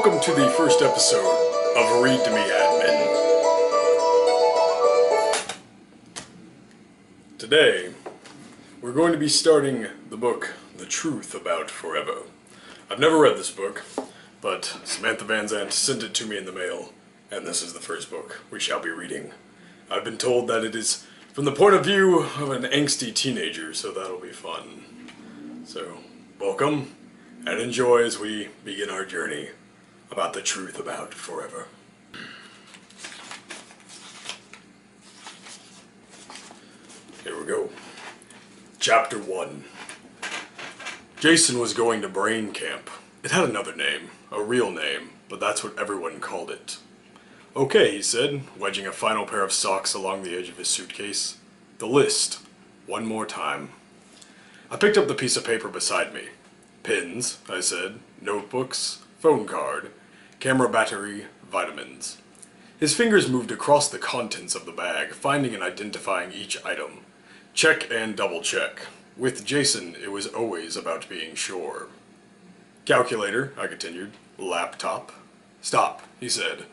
Welcome to the first episode of Read to Me Admin. Today, we're going to be starting the book, The Truth About Forever. I've never read this book, but Samantha Van Zandt sent it to me in the mail, and this is the first book we shall be reading. I've been told that it is from the point of view of an angsty teenager, so that'll be fun. So, welcome, and enjoy as we begin our journey about the truth about forever. Here we go. Chapter 1. Jason was going to brain camp. It had another name, a real name, but that's what everyone called it. Okay, he said, wedging a final pair of socks along the edge of his suitcase. The list. One more time. I picked up the piece of paper beside me. Pins, I said, notebooks, phone card, camera battery, vitamins. His fingers moved across the contents of the bag, finding and identifying each item. Check and double check. With Jason, it was always about being sure. Calculator, I continued. Laptop. Stop, he said,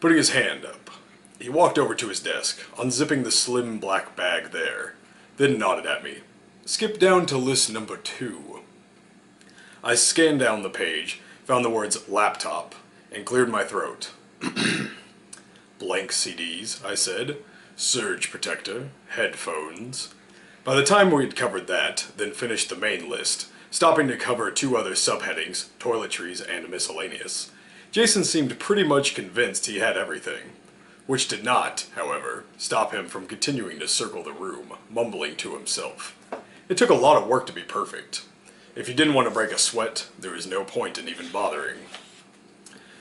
putting his hand up. He walked over to his desk, unzipping the slim black bag there, then nodded at me. Skip down to list number 2. I scanned down the page, found the words laptop, and cleared my throat. Blank CDs, I said. Surge protector, headphones. By the time we had covered that, then finished the main list, stopping to cover 2 other subheadings, toiletries and miscellaneous, Jason seemed pretty much convinced he had everything. Which did not, however, stop him from continuing to circle the room, mumbling to himself. It took a lot of work to be perfect. If you didn't want to break a sweat, there was no point in even bothering.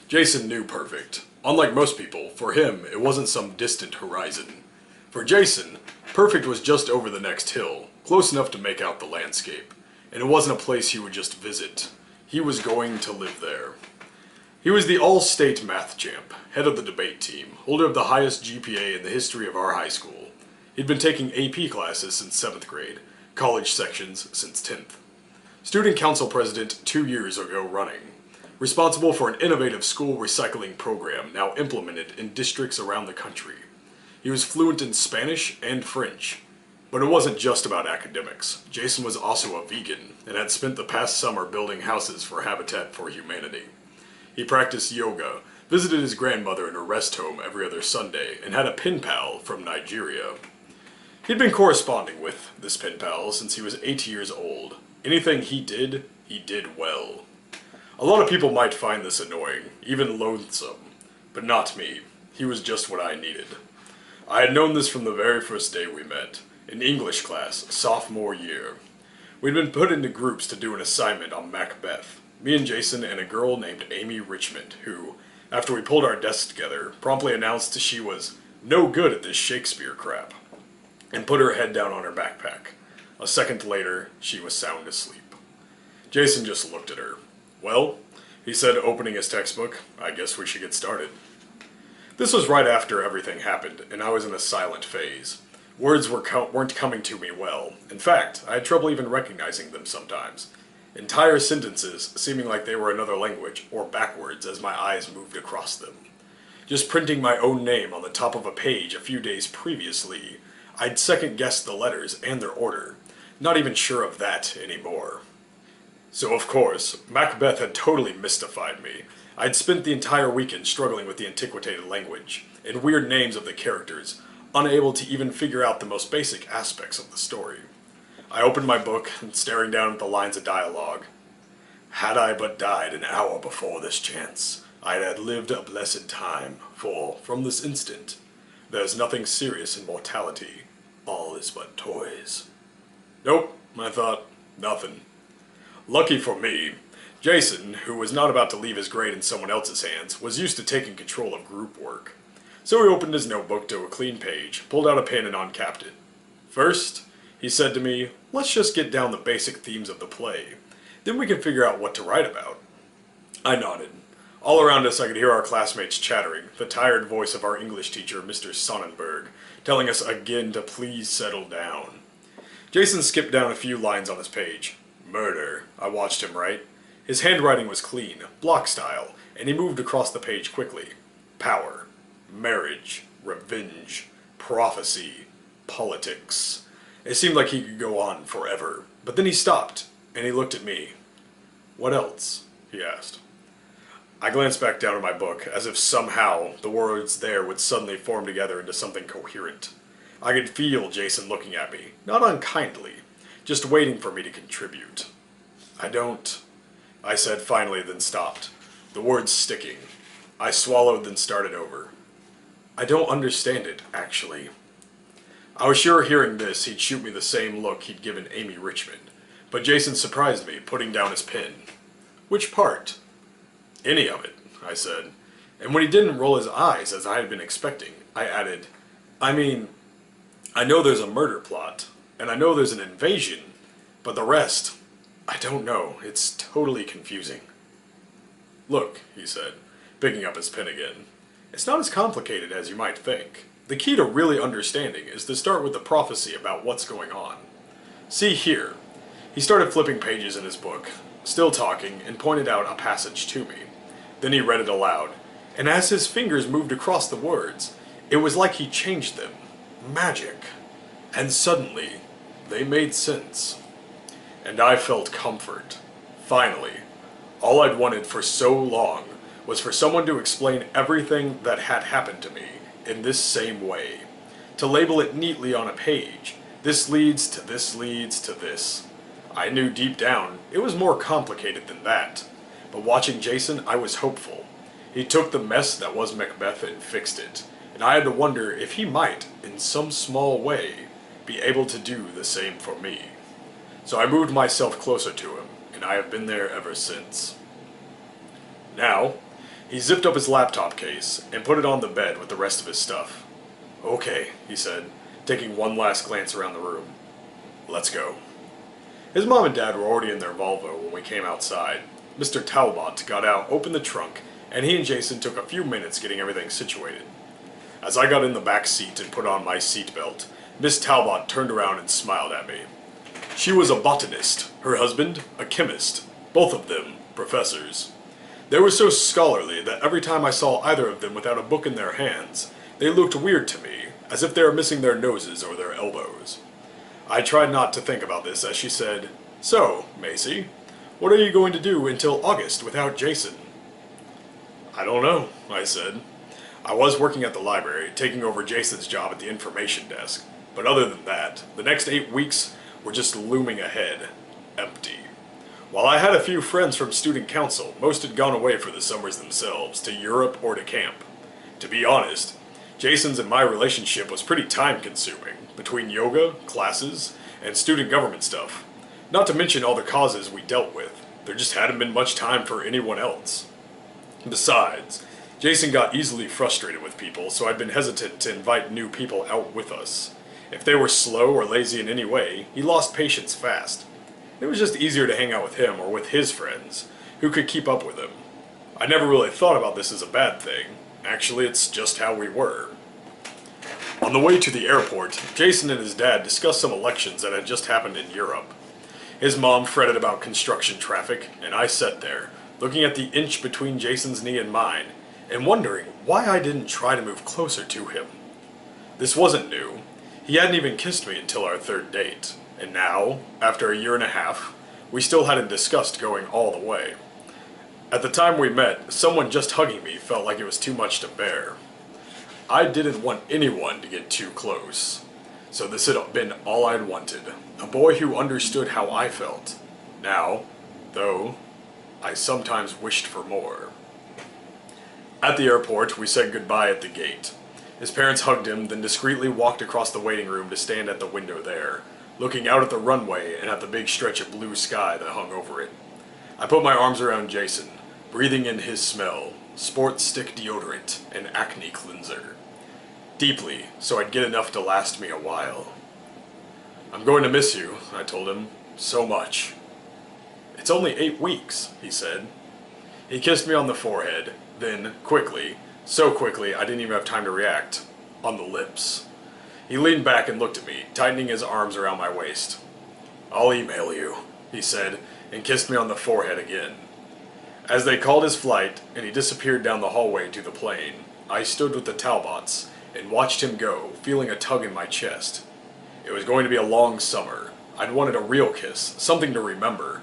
Jason knew perfect. Unlike most people, for him, it wasn't some distant horizon. For Jason, perfect was just over the next hill, close enough to make out the landscape. And it wasn't a place he would just visit. He was going to live there. He was the all-state math champ, head of the debate team, holder of the highest GPA in the history of our high school. He'd been taking AP classes since 7th grade, college sections since 10th. Student council president 2 years ago running. Responsible for an innovative school recycling program now implemented in districts around the country. He was fluent in Spanish and French. But it wasn't just about academics. Jason was also a vegan and had spent the past summer building houses for Habitat for Humanity. He practiced yoga, visited his grandmother in a rest home every other Sunday, and had a pen pal from Nigeria. He'd been corresponding with this pen pal since he was 8 years old. Anything he did well. A lot of people might find this annoying, even loathsome, but not me. He was just what I needed. I had known this from the very first day we met, in English class, sophomore year. We'd been put into groups to do an assignment on Macbeth, me and Jason and a girl named Amy Richmond, who, after we pulled our desks together, promptly announced she was no good at this Shakespeare crap, and put her head down on her backpack. A second later, she was sound asleep. Jason just looked at her. Well, he said, opening his textbook, I guess we should get started. This was right after everything happened, and I was in a silent phase. Words weren't coming to me well. In fact, I had trouble even recognizing them sometimes. Entire sentences seeming like they were another language, or backwards as my eyes moved across them. Just printing my own name on the top of a page a few days previously, I'd second-guessed the letters and their order. Not even sure of that anymore. So of course, Macbeth had totally mystified me. I'd spent the entire weekend struggling with the antiquated language, and weird names of the characters, unable to even figure out the most basic aspects of the story. I opened my book, and staring down at the lines of dialogue. Had I but died an hour before this chance, I'd had lived a blessed time, for, from this instant, there's nothing serious in mortality. All is but toys. Nope, I thought, nothing. Lucky for me, Jason, who was not about to leave his grade in someone else's hands, was used to taking control of group work. So he opened his notebook to a clean page, pulled out a pen and uncapped it. First, he said to me, let's just get down the basic themes of the play. Then we can figure out what to write about. I nodded. All around us I could hear our classmates chattering, the tired voice of our English teacher, Mr. Sonnenberg, telling us again to please settle down. Jason skipped down a few lines on his page. Murder. I watched him write. His handwriting was clean, block style, and he moved across the page quickly. Power, marriage, revenge, prophecy, politics. It seemed like he could go on forever, but then he stopped, and he looked at me. "What else?" he asked. I glanced back down at my book, as if somehow the words there would suddenly form together into something coherent. I could feel Jason looking at me, not unkindly, just waiting for me to contribute. "I don't," I said finally, then stopped, the words sticking. I swallowed, then started over. "I don't understand it, actually." I was sure hearing this he'd shoot me the same look he'd given Amy Richmond, but Jason surprised me, putting down his pen. "Which part?" "Any of it," I said, and when he didn't roll his eyes as I had been expecting, I added, "I mean, I know there's a murder plot, and I know there's an invasion, but the rest, I don't know, it's totally confusing." "Look," he said, picking up his pen again, "it's not as complicated as you might think. The key to really understanding is to start with the prophecy about what's going on. See here." He started flipping pages in his book, still talking, and pointed out a passage to me. Then he read it aloud, and as his fingers moved across the words, it was like he changed them. Magic. And suddenly, they made sense. And I felt comfort. Finally, all I'd wanted for so long was for someone to explain everything that had happened to me in this same way. To label it neatly on a page. This leads to this leads to this. I knew deep down it was more complicated than that. But watching Jason, I was hopeful. He took the mess that was Macbeth and fixed it, and I had to wonder if he might, in some small way, be able to do the same for me. So I moved myself closer to him, and I have been there ever since. Now, he zipped up his laptop case and put it on the bed with the rest of his stuff. "Okay," he said, taking one last glance around the room. "Let's go." His mom and dad were already in their Volvo when we came outside. Mr. Talbot got out, opened the trunk, and he and Jason took a few minutes getting everything situated. As I got in the back seat and put on my seatbelt, Miss Talbot turned around and smiled at me. She was a botanist, her husband a chemist, both of them professors. They were so scholarly that every time I saw either of them without a book in their hands, they looked weird to me, as if they were missing their noses or their elbows. I tried not to think about this as she said, "So, Macy, what are you going to do until August without Jason?" "I don't know," I said. I was working at the library, taking over Jason's job at the information desk, but other than that, the next 8 weeks were just looming ahead. Empty. While I had a few friends from student council, most had gone away for the summers themselves, to Europe or to camp. To be honest, Jason's and my relationship was pretty time-consuming, between yoga, classes, and student government stuff. Not to mention all the causes we dealt with. There just hadn't been much time for anyone else. Besides, Jason got easily frustrated with people, so I'd been hesitant to invite new people out with us. If they were slow or lazy in any way, he lost patience fast. It was just easier to hang out with him or with his friends, who could keep up with him. I never really thought about this as a bad thing. Actually, it's just how we were. On the way to the airport, Jason and his dad discussed some elections that had just happened in Europe. His mom fretted about construction traffic, and I sat there, looking at the inch between Jason's knee and mine, and wondering why I didn't try to move closer to him. This wasn't new. He hadn't even kissed me until our third date, and now, after a year and a half, we still hadn't discussed going all the way. At the time we met, someone just hugging me felt like it was too much to bear. I didn't want anyone to get too close, so this had been all I'd wanted. A boy who understood how I felt. Now, though, I sometimes wished for more. At the airport, we said goodbye at the gate. His parents hugged him, then discreetly walked across the waiting room to stand at the window there, looking out at the runway and at the big stretch of blue sky that hung over it. I put my arms around Jason, breathing in his smell, sports stick deodorant, and acne cleanser. Deeply, so I'd get enough to last me a while. "I'm going to miss you," I told him, "so much." "It's only 8 weeks," he said. He kissed me on the forehead, then, quickly, so quickly I didn't even have time to react, on the lips. He leaned back and looked at me, tightening his arms around my waist. "I'll email you," he said, and kissed me on the forehead again. As they called his flight and he disappeared down the hallway to the plane, I stood with the Talbots and watched him go, feeling a tug in my chest. It was going to be a long summer. I'd wanted a real kiss, something to remember,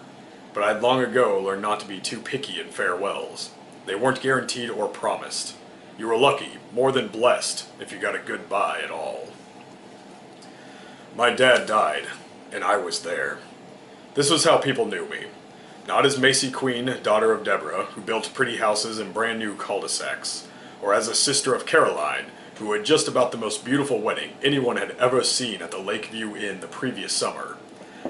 but I'd long ago learned not to be too picky in farewells. They weren't guaranteed or promised. You were lucky, more than blessed, if you got a goodbye at all. My dad died, and I was there. This was how people knew me. Not as Macy Queen, daughter of Deborah, who built pretty houses and brand new cul-de-sacs, or as a sister of Caroline, who had just about the most beautiful wedding anyone had ever seen at the Lakeview Inn the previous summer.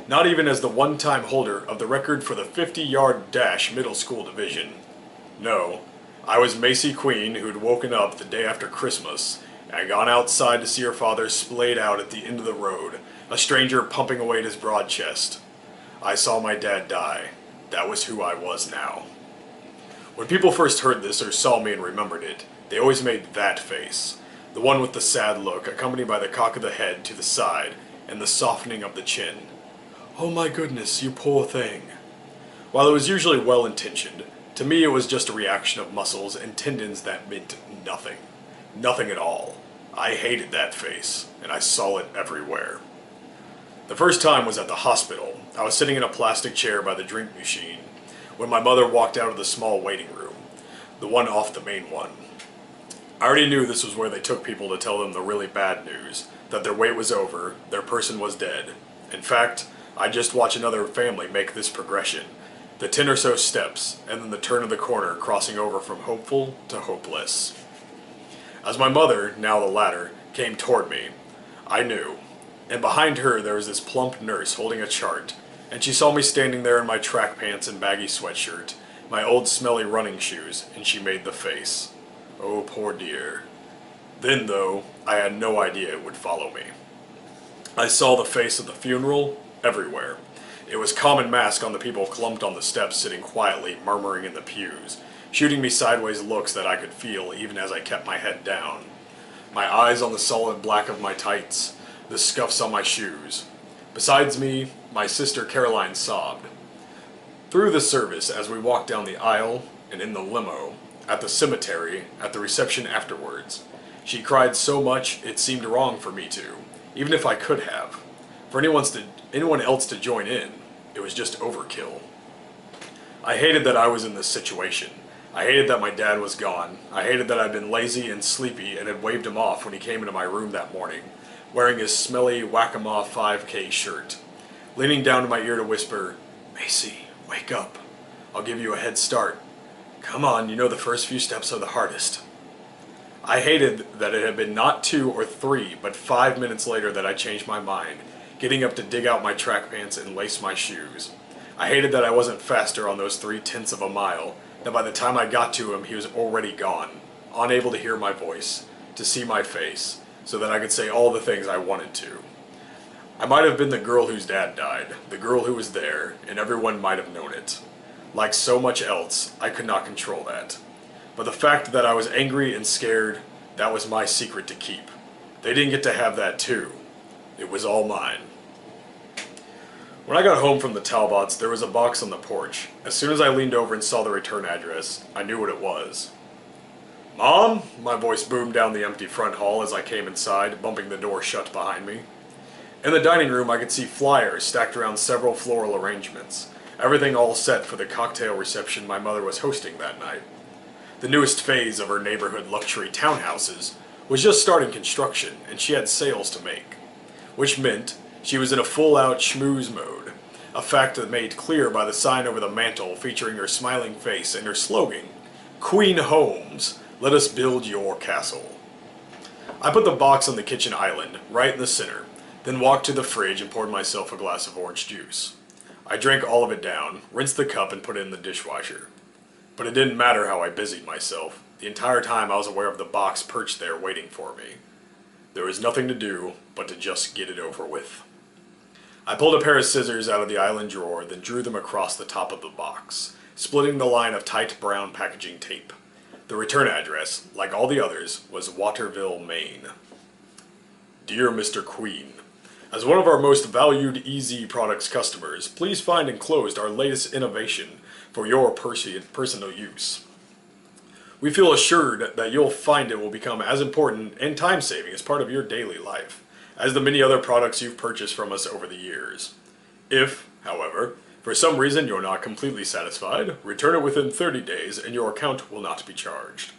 Not even as the one-time holder of the record for the 50-yard dash middle school division. No, I was Macy Queen, who'd woken up the day after Christmas and gone outside to see her father splayed out at the end of the road, a stranger pumping away at his broad chest. I saw my dad die. That was who I was now. When people first heard this or saw me and remembered it, they always made that face. The one with the sad look, accompanied by the cock of the head to the side and the softening of the chin. Oh my goodness, you poor thing. While it was usually well-intentioned, to me it was just a reaction of muscles and tendons that meant nothing. Nothing at all. I hated that face, and I saw it everywhere. The first time was at the hospital. I was sitting in a plastic chair by the drink machine when my mother walked out of the small waiting room, the one off the main one. I already knew this was where they took people to tell them the really bad news, that their wait was over, their person was dead. In fact, I'd just watch another family make this progression, the 10 or so steps, and then the turn of the corner crossing over from hopeful to hopeless. As my mother, now the latter, came toward me, I knew. And behind her there was this plump nurse holding a chart, and she saw me standing there in my track pants and baggy sweatshirt, my old smelly running shoes, and she made the face. Oh, poor dear. Then, though, I had no idea it would follow me. I saw the face of the funeral everywhere. It was common mask on the people clumped on the steps sitting quietly, murmuring in the pews, shooting me sideways looks that I could feel even as I kept my head down. My eyes on the solid black of my tights, the scuffs on my shoes. Besides me, my sister Caroline sobbed. Through the service, as we walked down the aisle, and in the limo, at the cemetery, at the reception afterwards, she cried so much it seemed wrong for me to, even if I could have. For anyone else to join in, it was just overkill. I hated that I was in this situation. I hated that my dad was gone. I hated that I'd been lazy and sleepy and had waved him off when he came into my room that morning, wearing his smelly Waccamaw 5K shirt, leaning down to my ear to whisper, "Macy, wake up. I'll give you a head start. Come on, you know the first few steps are the hardest." I hated that it had been not 2 or 3, but 5 minutes later that I changed my mind, getting up to dig out my track pants and lace my shoes. I hated that I wasn't faster on those 3/10 of a mile, that by the time I got to him he was already gone, unable to hear my voice, to see my face, so that I could say all the things I wanted to. I might have been the girl whose dad died, the girl who was there, and everyone might have known it. Like so much else, I could not control that. But the fact that I was angry and scared, that was my secret to keep. They didn't get to have that too. It was all mine. When I got home from the Talbots, there was a box on the porch. As soon as I leaned over and saw the return address, I knew what it was. "Mom?" My voice boomed down the empty front hall as I came inside, bumping the door shut behind me. In the dining room, I could see flyers stacked around several floral arrangements, everything all set for the cocktail reception my mother was hosting that night. The newest phase of her neighborhood luxury townhouses was just starting construction, and she had sales to make, which meant she was in a full-out schmooze mode, a fact that made clear by the sign over the mantel featuring her smiling face and her slogan, "Queen Homes, let us build your castle." I put the box on the kitchen island, right in the center, then walked to the fridge and poured myself a glass of orange juice. I drank all of it down, rinsed the cup, and put it in the dishwasher. But it didn't matter how I busied myself. The entire time I was aware of the box perched there waiting for me. There was nothing to do but to just get it over with. I pulled a pair of scissors out of the island drawer, then drew them across the top of the box, splitting the line of tight brown packaging tape. The return address, like all the others, was Waterville, Maine. Dear Mr. Queen, as one of our most valued EZ Products customers, please find enclosed our latest innovation, for your personal use. We feel assured that you'll find it will become as important and time-saving as part of your daily life as the many other products you've purchased from us over the years. If, however, for some reason you're not completely satisfied, return it within 30 days and your account will not be charged.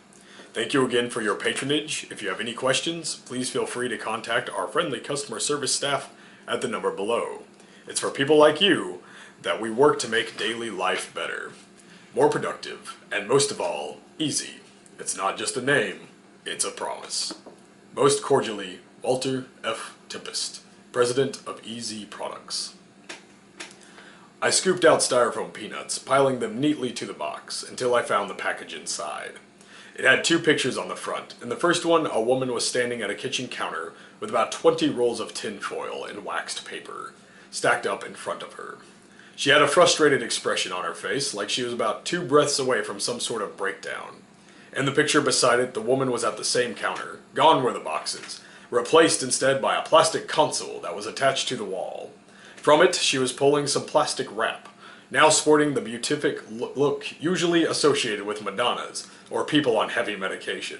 Thank you again for your patronage. If you have any questions, please feel free to contact our friendly customer service staff at the number below. It's for people like you that we work to make daily life better, more productive, and most of all, easy. It's not just a name, it's a promise. Most cordially, Walter F. Tempest, President of EZ Products. I scooped out styrofoam peanuts, piling them neatly to the box, until I found the package inside. It had 2 pictures on the front. In the first one, a woman was standing at a kitchen counter with about 20 rolls of tin foil and waxed paper stacked up in front of her. She had a frustrated expression on her face, like she was about 2 breaths away from some sort of breakdown. In the picture beside it, the woman was at the same counter. Gone were the boxes, replaced instead by a plastic console that was attached to the wall. From it, she was pulling some plastic wrap, now sporting the beatific look usually associated with Madonnas or people on heavy medication.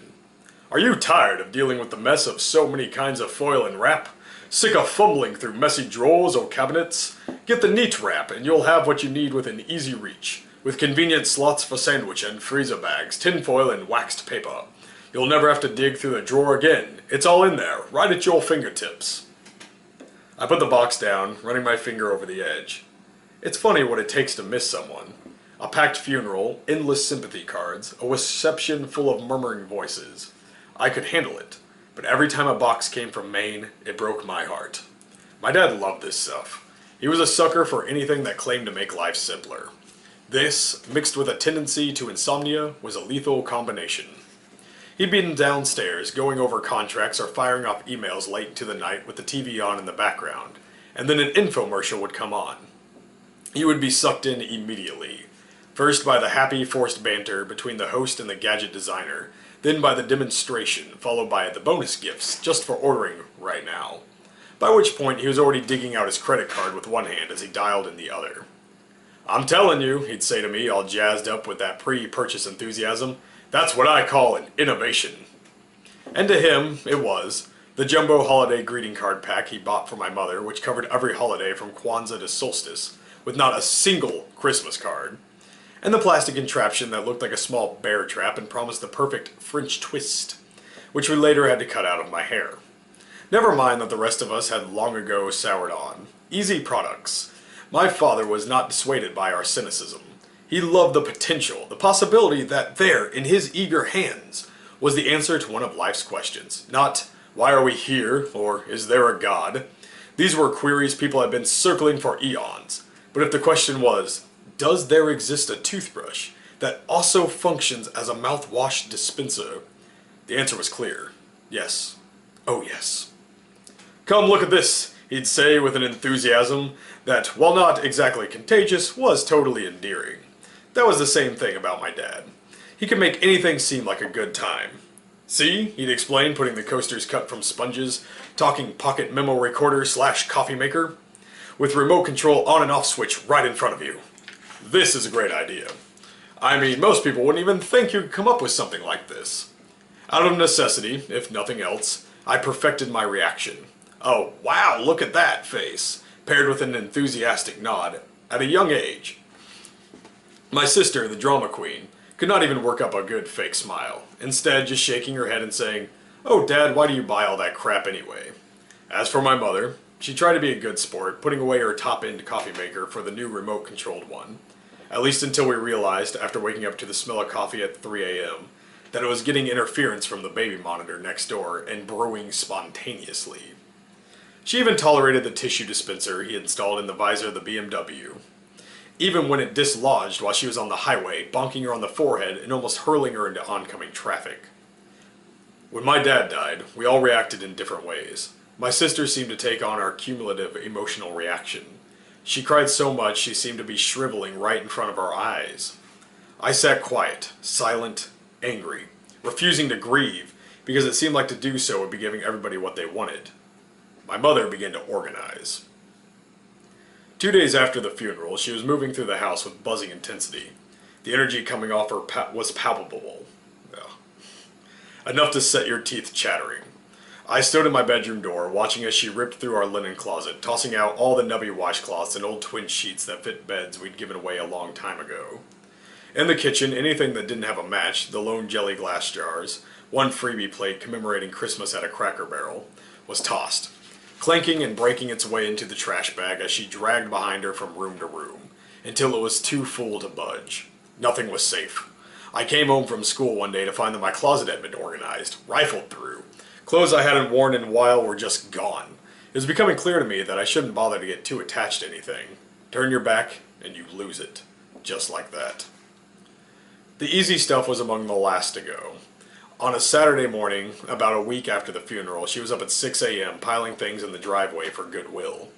Are you tired of dealing with the mess of so many kinds of foil and wrap? Sick of fumbling through messy drawers or cabinets? Get the neat wrap and you'll have what you need within easy reach, with convenient slots for sandwich and freezer bags, tin foil and waxed paper. You'll never have to dig through the drawer again. It's all in there, right at your fingertips. I put the box down, running my finger over the edge. It's funny what it takes to miss someone. A packed funeral, endless sympathy cards, a reception full of murmuring voices. I could handle it, but every time a box came from Maine, it broke my heart. My dad loved this stuff. He was a sucker for anything that claimed to make life simpler. This, mixed with a tendency to insomnia, was a lethal combination. He'd been downstairs, going over contracts or firing off emails late into the night with the TV on in the background, and then an infomercial would come on. He would be sucked in immediately. First by the happy, forced banter between the host and the gadget designer, then by the demonstration, followed by the bonus gifts, just for ordering right now. By which point he was already digging out his credit card with one hand as he dialed in the other. I'm telling you, he'd say to me, all jazzed up with that pre-purchase enthusiasm, that's what I call an innovation. And to him, it was. The jumbo holiday greeting card pack he bought for my mother, which covered every holiday from Kwanzaa to Solstice, with not a single Christmas card. And the plastic contraption that looked like a small bear trap and promised the perfect French twist, which we later had to cut out of my hair. Never mind that the rest of us had long ago soured on. EZ Products. My father was not dissuaded by our cynicism. He loved the potential, the possibility that there, in his eager hands, was the answer to one of life's questions. Not, why are we here, or is there a God? These were queries people had been circling for eons. But if the question was, does there exist a toothbrush that also functions as a mouthwash dispenser? The answer was clear. Yes. Oh yes. Come look at this, he'd say with an enthusiasm that, while not exactly contagious, was totally endearing. That was the same thing about my dad. He could make anything seem like a good time. See, he'd explain, putting the coasters cut from sponges, talking pocket memo recorder / coffee maker, with remote control on and off switch right in front of you. This is a great idea. I mean, most people wouldn't even think you could come up with something like this. Out of necessity, if nothing else, I perfected my reaction. Oh, wow, look at that face, paired with an enthusiastic nod, at a young age. My sister, the drama queen, could not even work up a good fake smile, instead just shaking her head and saying, "Oh, Dad, why do you buy all that crap anyway?" As for my mother, she tried to be a good sport, putting away her top-end coffee maker for the new remote-controlled one. At least until we realized, after waking up to the smell of coffee at 3 a.m., that it was getting interference from the baby monitor next door and brewing spontaneously. She even tolerated the tissue dispenser he installed in the visor of the BMW, even when it dislodged while she was on the highway, bonking her on the forehead and almost hurling her into oncoming traffic. When my dad died, we all reacted in different ways. My sister seemed to take on our cumulative emotional reaction. She cried so much she seemed to be shriveling right in front of our eyes. I sat quiet, silent, angry, refusing to grieve because it seemed like to do so would be giving everybody what they wanted. My mother began to organize. 2 days after the funeral, she was moving through the house with buzzing intensity. The energy coming off her was palpable. Yeah. Enough to set your teeth chattering. I stood in my bedroom door, watching as she ripped through our linen closet, tossing out all the nubby washcloths and old twin sheets that fit beds we'd given away a long time ago. In the kitchen, anything that didn't have a match, the lone jelly glass jars, one freebie plate commemorating Christmas at a Cracker Barrel, was tossed, clanking and breaking its way into the trash bag as she dragged behind her from room to room, until it was too full to budge. Nothing was safe. I came home from school one day to find that my closet had been organized, rifled through. Clothes I hadn't worn in a while were just gone. It was becoming clear to me that I shouldn't bother to get too attached to anything. Turn your back, and you lose it. Just like that. The easy stuff was among the last to go. On a Saturday morning, about a week after the funeral, she was up at 6 a.m. piling things in the driveway for Goodwill.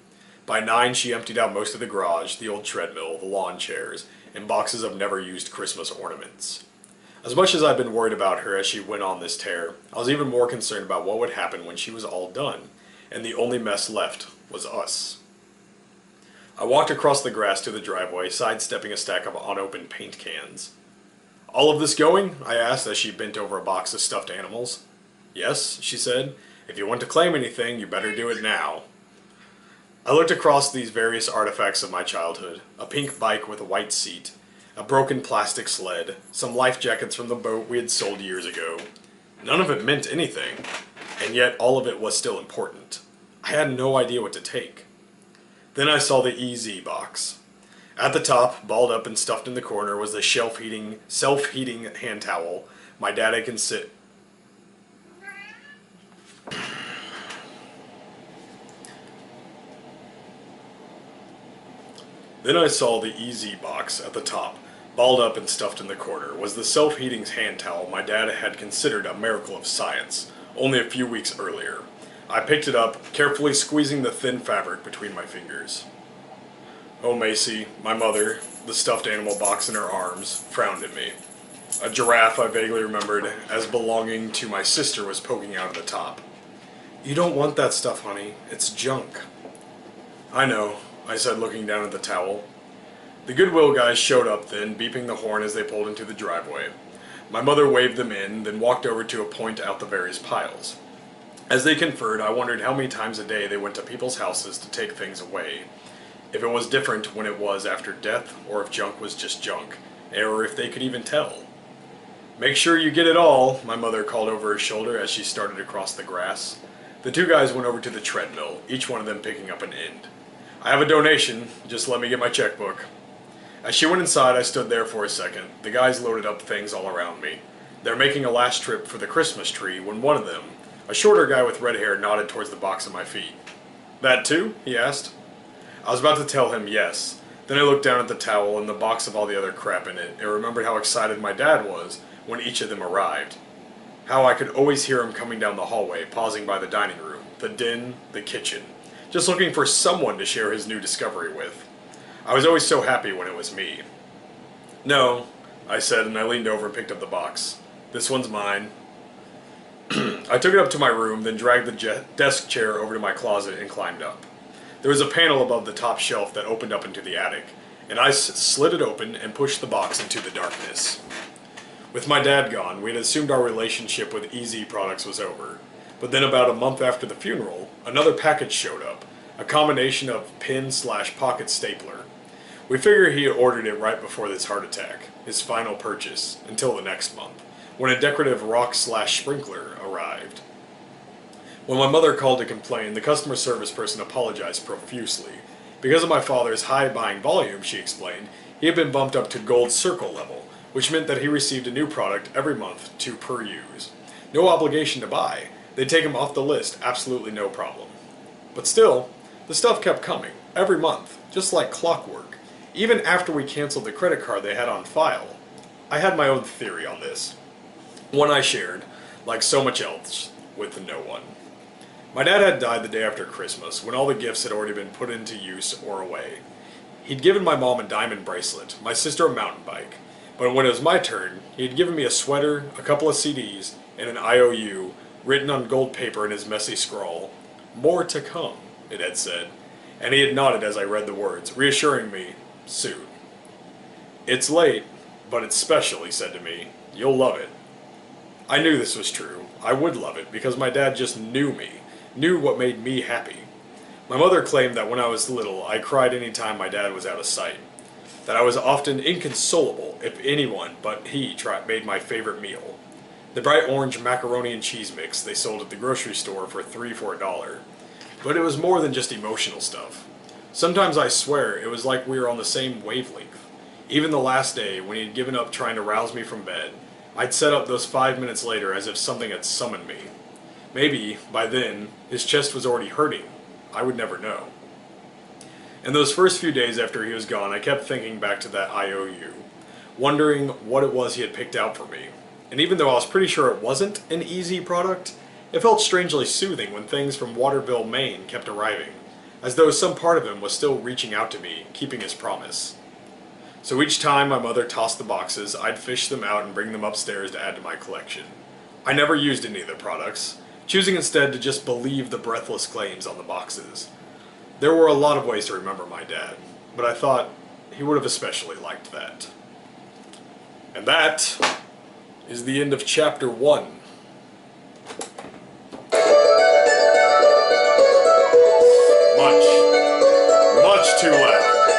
By 9, she emptied out most of the garage, the old treadmill, the lawn chairs, and boxes of never-used Christmas ornaments. As much as I'd been worried about her as she went on this tear, I was even more concerned about what would happen when she was all done, and the only mess left was us. I walked across the grass to the driveway, sidestepping a stack of unopened paint cans. "All of this going?" I asked as she bent over a box of stuffed animals. "Yes," she said. "If you want to claim anything, you better do it now." I looked across these various artifacts of my childhood, a pink bike with a white seat, a broken plastic sled, some life jackets from the boat we had sold years ago. None of it meant anything, and yet all of it was still important. I had no idea what to take. Then I saw the EZ box. At the top, balled up and stuffed in the corner, was the self-heating hand towel my dad had considered. Then I saw the EZ box at the top, balled up and stuffed in the corner, was the self-heating hand towel my dad had considered a miracle of science, only a few weeks earlier. I picked it up, carefully squeezing the thin fabric between my fingers. Oh, Macy, my mother, the stuffed animal box in her arms, frowned at me. A giraffe I vaguely remembered as belonging to my sister was poking out of the top. "You don't want that stuff, honey. It's junk." "I know," I said, looking down at the towel. The Goodwill guys showed up then, beeping the horn as they pulled into the driveway. My mother waved them in, then walked over to point out the various piles. As they conferred, I wondered how many times a day they went to people's houses to take things away. If it was different when it was after death, or if junk was just junk, or if they could even tell. "Make sure you get it all," my mother called over her shoulder as she started across the grass. The two guys went over to the treadmill, each one of them picking up an end. "I have a donation, just let me get my checkbook." As she went inside, I stood there for a second. The guys loaded up things all around me. They were making a last trip for the Christmas tree when one of them, a shorter guy with red hair, nodded towards the box at my feet. "That too?" he asked. I was about to tell him yes. Then I looked down at the towel and the box of all the other crap in it, and remembered how excited my dad was when each of them arrived. How I could always hear him coming down the hallway, pausing by the dining room, the den, the kitchen, just looking for someone to share his new discovery with. I was always so happy when it was me. "No," I said, and I leaned over and picked up the box. "This one's mine." I took it up to my room, then dragged the desk chair over to my closet and climbed up. There was a panel above the top shelf that opened up into the attic, and I slid it open and pushed the box into the darkness. With my dad gone, we had assumed our relationship with EZ Products was over. But then about a month after the funeral, another package showed up, a combination of pin/pocket stapler. We figured he had ordered it right before this heart attack, his final purchase, until the next month, when a decorative rock/sprinkler arrived. When my mother called to complain, the customer service person apologized profusely. Because of my father's high buying volume, she explained, he had been bumped up to Gold Circle level, which meant that he received a new product every month to per use. No obligation to buy. They'd take him off the list, absolutely no problem. But still, the stuff kept coming, every month, just like clockwork, even after we canceled the credit card they had on file. I had my own theory on this, one I shared, like so much else, with no one. My dad had died the day after Christmas, when all the gifts had already been put into use or away. He'd given my mom a diamond bracelet, my sister a mountain bike, but when it was my turn, he had given me a sweater, a couple of CDs, and an IOU, written on gold paper in his messy scrawl. "More to come," it had said, and he had nodded as I read the words, reassuring me, soon. "It's late, but it's special, he said to me. You'll love it. I knew this was true. I would love it because my dad just knew me, knew what made me happy. My mother claimed that when I was little, I cried any time my dad was out of sight, that I was often inconsolable if anyone but he made my favorite meal, the bright orange macaroni and cheese mix they sold at the grocery store for $3 for $1. But it was more than just emotional stuff. Sometimes I swear it was like we were on the same wavelength. Even the last day, when he had given up trying to rouse me from bed, I'd set up those 5 minutes later as if something had summoned me. Maybe, by then, his chest was already hurting. I would never know. In those first few days after he was gone, I kept thinking back to that IOU, wondering what it was he had picked out for me. And even though I was pretty sure it wasn't an easy product, it felt strangely soothing when things from Waterville, Maine kept arriving, as though some part of him was still reaching out to me, keeping his promise. So each time my mother tossed the boxes, I'd fish them out and bring them upstairs to add to my collection. I never used any of the products, choosing instead to just believe the breathless claims on the boxes. There were a lot of ways to remember my dad, but I thought he would have especially liked that. And that is the end of Chapter 1. Much too loud.